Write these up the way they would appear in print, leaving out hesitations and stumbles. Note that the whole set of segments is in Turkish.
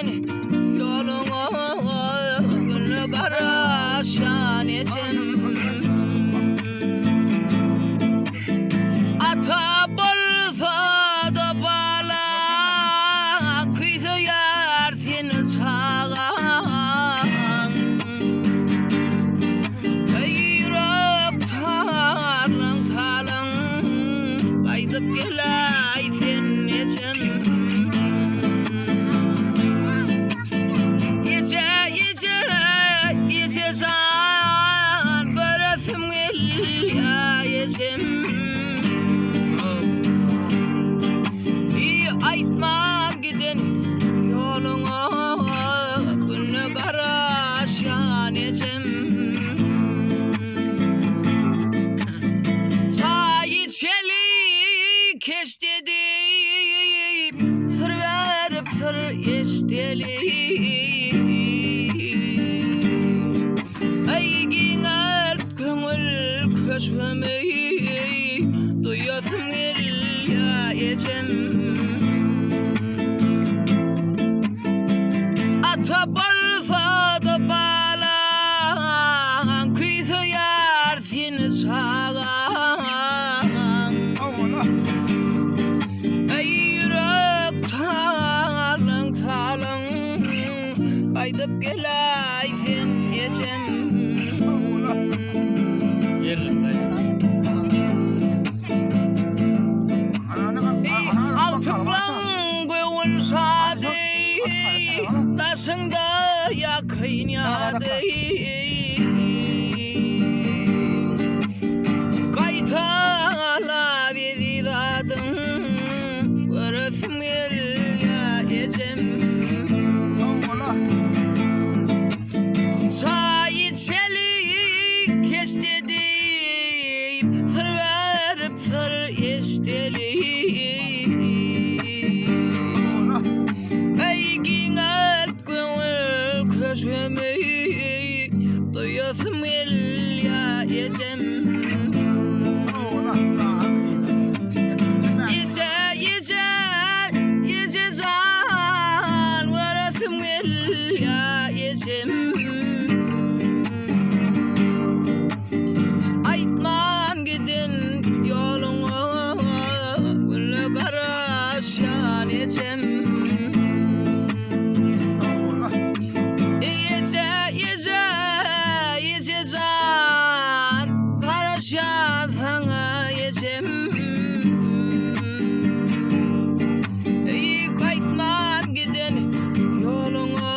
giden yoluna gönlü kara şan etsin. Ata bolsa da bala kıysa yar seni çağan. Yürek tarlan talan kaydıp gelay senin için. Yece san göresim gel yecem. Aytman giden yoluna gönlü kara şan etsin. Çay içeli keş dedim, sır verip sır isteli. Köşmemeyi duyasım gel ya yecem. Ata bolsa da bala kıysa yar seni çağan. Yürek tarlan talan kaydıp gelay sen yecem. Altıklan göğün sade taşında yakınyadı. Kaytala bezidadın göresim gel ya yecem. Çay içeli keş dedim, sır verip sır isteli. Köşmemeyi duyasım gel ya yecem. Yece can göresim gel ya yecem. Aytman giden yoluna gönlü kara şan etsin. Yece can kara şan sana yecem. Kaytman giden yoluna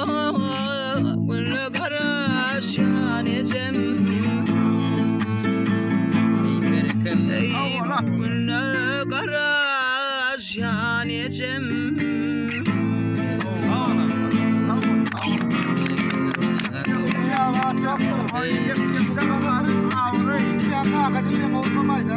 gönlü kara şan etsin. Gönlü kara şan etsin. Ay, yapacak bir şey yok. Ağrı, ağrı, hiç yanına akademiye olmamaydı.